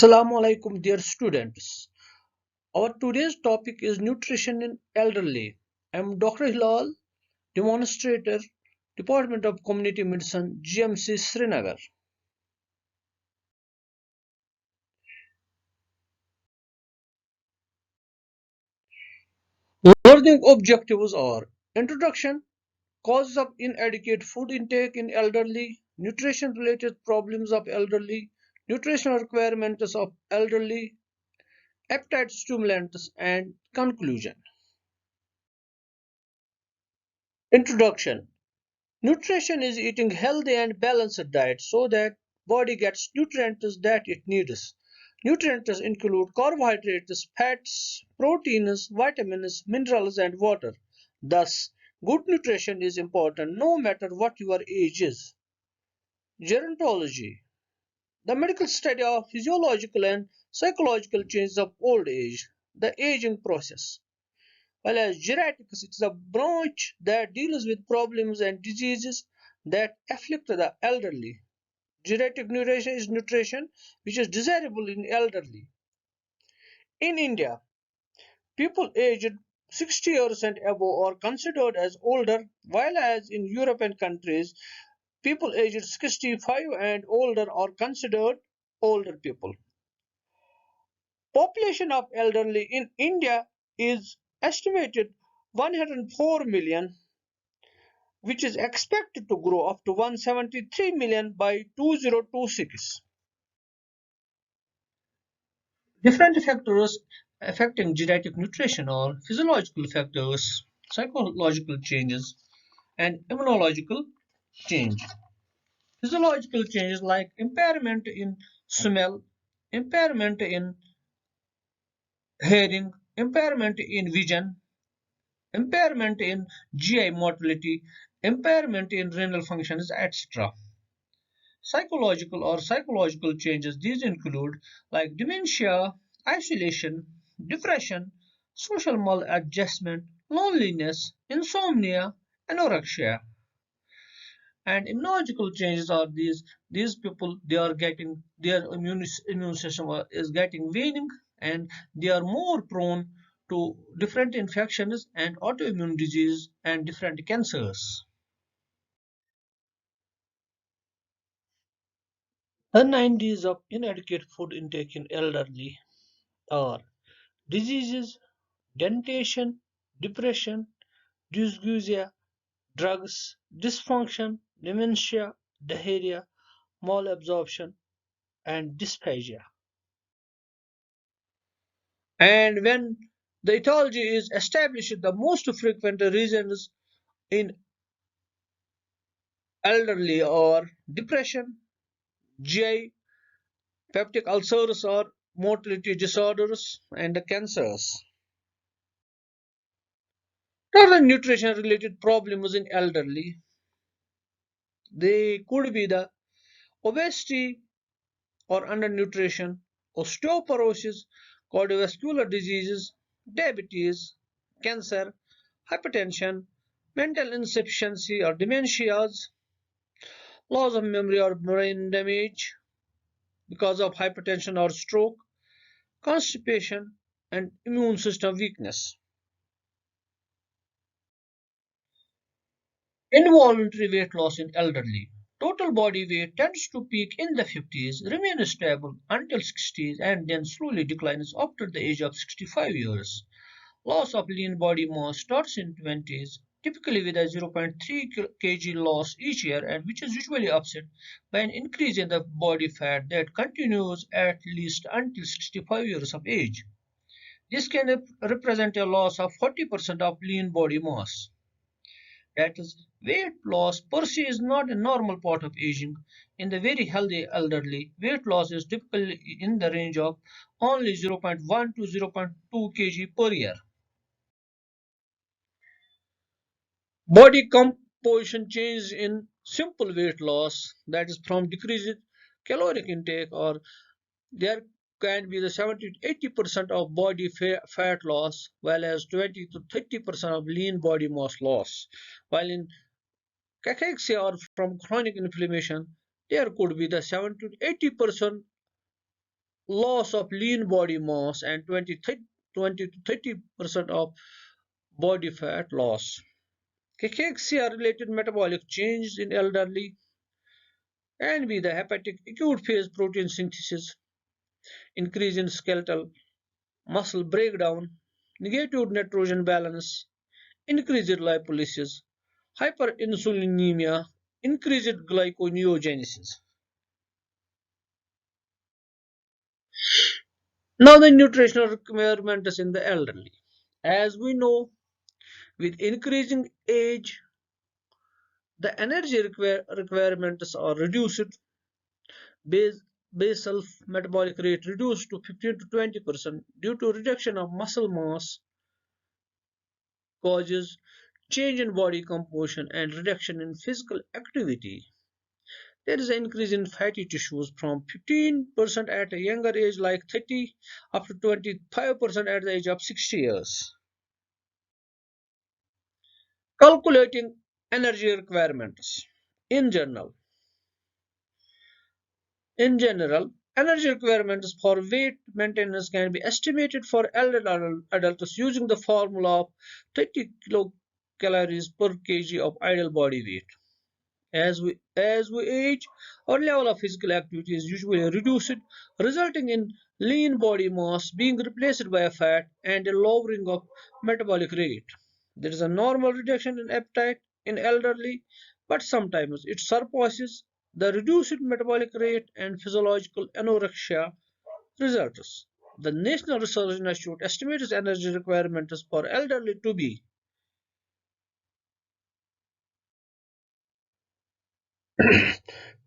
Assalamu alaikum dear students. Our today's topic is nutrition in elderly. I am Dr. Hilal, demonstrator, Department of Community Medicine, GMC Srinagar. Learning objectives are introduction, causes of inadequate food intake in elderly, nutrition related problems of elderly, nutritional requirements of elderly, appetite stimulants, and conclusion. Introduction. Nutrition is eating healthy and balanced diet so that body gets nutrients that it needs. Nutrients include carbohydrates, fats, proteins, vitamins, minerals and water. Thus, good nutrition is important no matter what your age is. Gerontology. The medical study of physiological and psychological changes of old age, the aging process. While as geriatrics, it is a branch that deals with problems and diseases that afflict the elderly. Geriatric nutrition is nutrition which is desirable in elderly. In India, people aged 60 years and above are considered as older, while as in European countries, people aged 65 and older are considered older people. Population of elderly in India is estimated 104 million, which is expected to grow up to 173 million by 2026. Different factors affecting genetic nutrition are physiological factors, psychological changes, and immunological change. Physiological changes like impairment in smell, impairment in hearing, impairment in vision, impairment in GI motility, impairment in renal functions, etc. Psychological changes, these include like dementia, isolation, depression, social maladjustment, loneliness, insomnia, anorexia. And immunological changes are these people, they are getting their immune system is getting waning, and they are more prone to different infections and autoimmune disease and different cancers. The 90s of inadequate food intake in elderly are diseases, dentition, depression, dysgeusia, drugs, dysfunction, dementia, diarrhea, malabsorption, and dysphagia. And when the etiology is established, the most frequent reasons in elderly are depression, GI, peptic ulcers or motility disorders, and cancers. Other nutrition related problems in elderly, they could be the obesity or undernutrition, osteoporosis, cardiovascular diseases, diabetes, cancer, hypertension, mental insufficiency or dementias, loss of memory or brain damage because of hypertension or stroke, constipation, and immune system weakness. Involuntary weight loss in elderly. Total body weight tends to peak in the 50s, remain stable until 60s, and then slowly declines after the age of 65 years. Loss of lean body mass starts in 20s, typically with a 0.3 kg loss each year, and which is usually offset by an increase in the body fat that continues at least until 65 years of age. This can represent a loss of 40% of lean body mass. That is, weight loss per se is not a normal part of aging. In the very healthy elderly, weight loss is typically in the range of only 0.1 to 0.2 kg per year. Body composition change in simple weight loss, that is from decreased caloric intake, or there can be the 70 to 80% of body fat loss, while as 20 to 30% of lean body mass loss. While in cachexia or from chronic inflammation, there could be the 70 to 80% loss of lean body mass and 20 to 30% of body fat loss. Cachexia-related metabolic changes in elderly can be the hepatic acute phase protein synthesis, increase in skeletal muscle breakdown, negative nitrogen balance, increased lipolysis, hyperinsulinemia, increased glyconeogenesis. Now the nutritional requirements in the elderly. As we know, with increasing age, the energy requirements are reduced, base, basal metabolic rate reduced to 15 to 20% due to reduction of muscle mass causes change in body composition and reduction in physical activity. There is an increase in fatty tissues from 15% at a younger age like 30 up to 25% at the age of 60 years. Calculating energy requirements. In general, In general, energy requirements for weight maintenance can be estimated for elderly adults using the formula of 30 kilocalories per kg of ideal body weight. As we age, our level of physical activity is usually reduced, resulting in lean body mass being replaced by fat and a lowering of metabolic rate. There is a normal reduction in appetite in elderly, but sometimes it surpasses the reduced metabolic rate and physiological anorexia results. The National Research Institute estimates energy requirements for elderly to be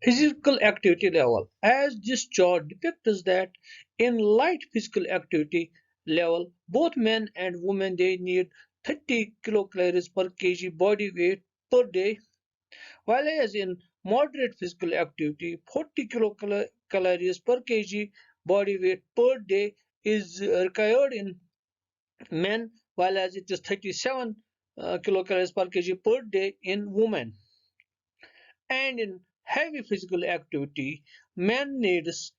physical activity level. As this chart depicts that in light physical activity level, both men and women they need 30 kilocalories per kg body weight per day, while as in moderate physical activity, 40 kilocalories per kg body weight per day is required in men, while as it is 37 kilocalories per kg per day in women. And in heavy physical activity, man needs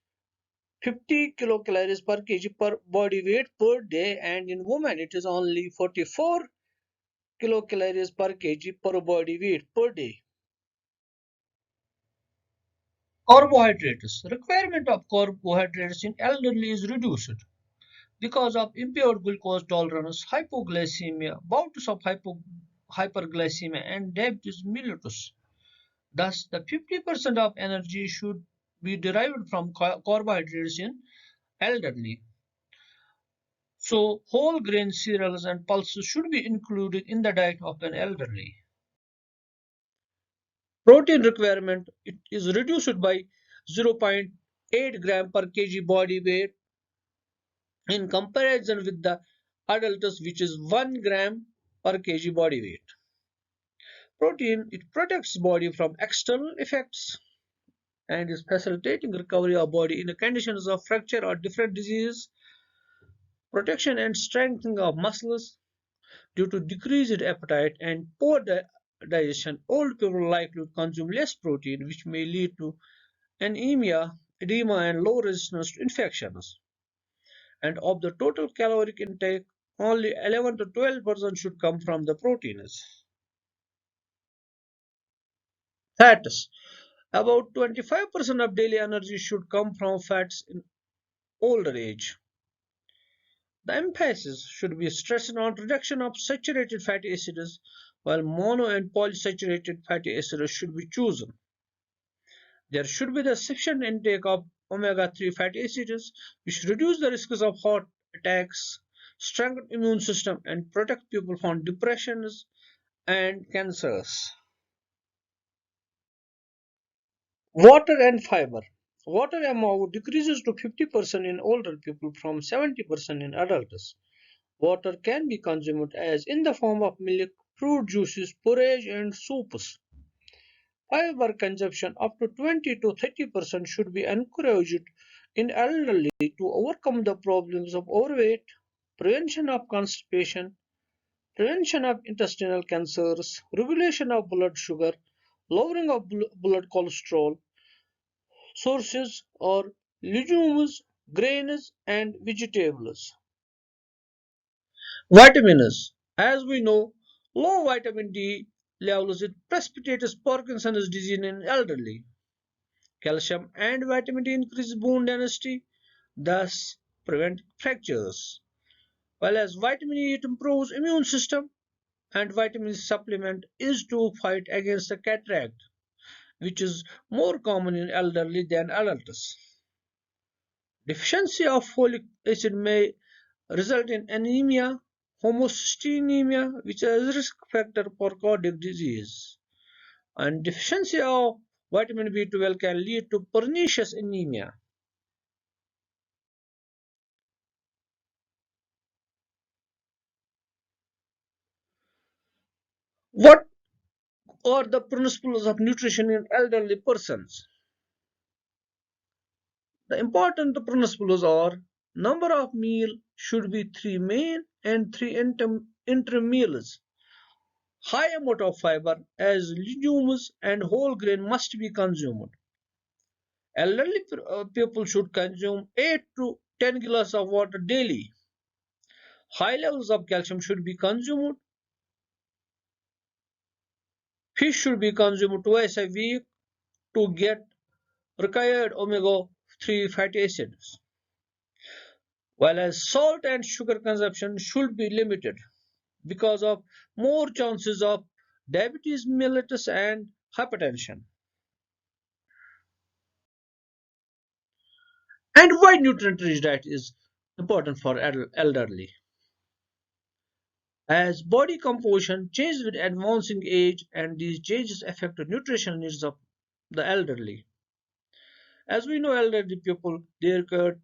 50 kilocalories per kg per body weight per day, and in women it is only 44 kilocalories per kg per body weight per day. Carbohydrates. Requirement of carbohydrates in elderly is reduced because of impaired glucose tolerance, hypoglycemia, bouts of hyperglycemia, and diabetes mellitus. Thus, the 50% of energy should be derived from carbohydrates in elderly. So, whole grain cereals and pulses should be included in the diet of an elderly. Protein requirement it is reduced by 0.8 gram per kg body weight in comparison with the adults, which is 1 gram per kg body weight. Protein it protects body from external effects and is facilitating recovery of body in the conditions of fracture or different diseases, protection and strengthening of muscles due to decreased appetite and poor digestion. Old people likely to consume less protein, which may lead to anemia, edema, and low resistance to infections. And of the total caloric intake, only 11 to 12% should come from the proteins. Fats. About 25% of daily energy should come from fats in older age. The emphasis should be stressed on reduction of saturated fatty acids, while mono and polysaturated fatty acids should be chosen. There should be the sufficient intake of omega-3 fatty acids, which reduce the risks of heart attacks, strengthen immune system, and protect people from depressions and cancers. Water and fiber. Water amount decreases to 50% in older people from 70% in adults. Water can be consumed as in the form of milk, fruit juices, porridge, and soups. Fiber consumption up to 20 to 30% should be encouraged in elderly to overcome the problems of overweight, prevention of constipation, prevention of intestinal cancers, regulation of blood sugar, lowering of blood cholesterol. Sources are legumes grains and vegetables. Vitamins. As we know, low vitamin D levels it precipitates Parkinson's disease in elderly. Calcium and vitamin D increase bone density, thus prevent fractures. Whereas vitamin E it improves immune system and vitamin supplement is to fight against the cataract, which is more common in elderly than adults. Deficiency of folic acid may result in anemia, homocystinemia, which is a risk factor for cardiac disease. And deficiency of vitamin B12 can lead to pernicious anemia. What are the principles of nutrition in elderly persons? The important principles are number of meal should be 3 main and 3 intermeals. High amount of fiber as legumes and whole grain must be consumed. Elderly people should consume 8 to 10 glasses of water daily. High levels of calcium should be consumed. Fish should be consumed twice a week to get required omega-3 fatty acids. Whereas salt and sugar consumption should be limited because of more chances of diabetes mellitus and hypertension. And why nutrient rich diet is important for elderly? As body composition changes with advancing age and these changes affect the nutritional needs of the elderly. As we know, elderly people they require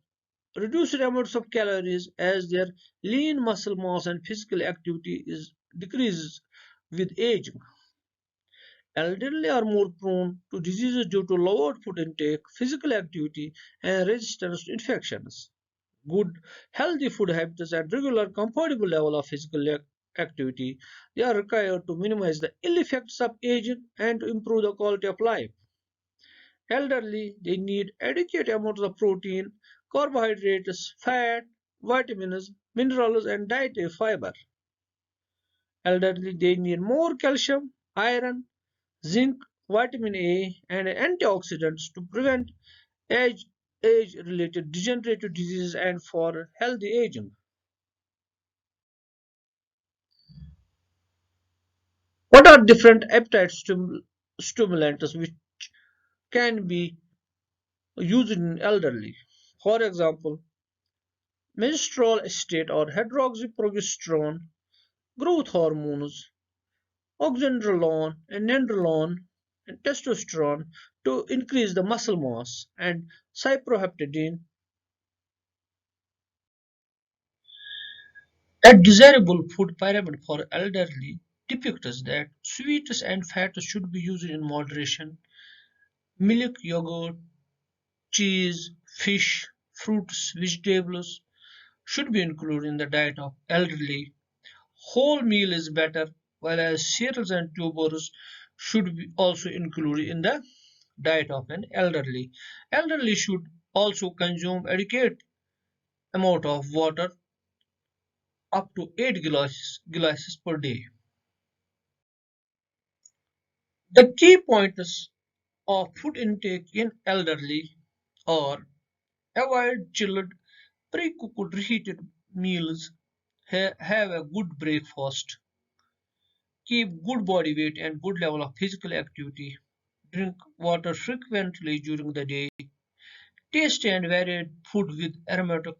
reduced amounts of calories as their lean muscle mass and physical activity is decreases with age. Elderly are more prone to diseases due to lowered food intake, physical activity, and resistance to infections. Good, healthy food habits and regular, comfortable level of physical activity they are required to minimize the ill effects of aging and to improve the quality of life. Elderly they need adequate amounts of protein, carbohydrates, fat, vitamins, minerals, and dietary fiber. Elderly they need more calcium, iron, zinc, vitamin A, and antioxidants to prevent age age-related degenerative diseases and for healthy aging. What are different appetite stimulants which can be used in elderly? For example, menstrual acetate or hydroxyprogesterone, growth hormones, oxandrolone and nandrolone, and testosterone to increase the muscle mass, and cyproheptadine. A desirable food pyramid for elderly depicts that sweets and fats should be used in moderation. Milk, yogurt, cheese, fish, fruits, vegetables should be included in the diet of elderly. Whole meal is better, whereas cereals and tubers should be also included in the diet of an elderly. Elderly should also consume adequate amount of water up to 8 glasses per day. The key points of food intake in elderly are avoid chilled, pre-cooked reheated meals, have a good breakfast, keep good body weight and good level of physical activity, drink water frequently during the day, taste and varied food with aromatic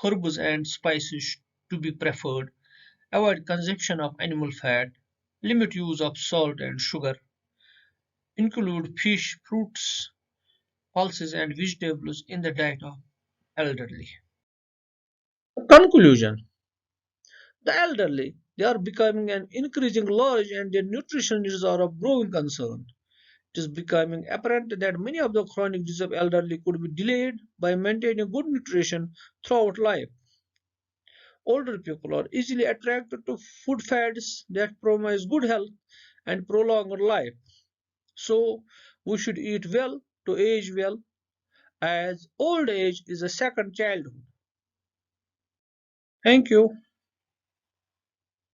herbs and spices to be preferred, avoid consumption of animal fat, limit use of salt and sugar, include fish, fruits, pulses and vegetables in the diet of elderly. Conclusion: the elderly they are becoming an increasing large and their nutrition needs are of growing concern. It is becoming apparent that many of the chronic diseases of elderly could be delayed by maintaining good nutrition throughout life. Older people are easily attracted to food fads that promise good health and prolonged life. So we should eat well to age well as old age is a second childhood. Thank you.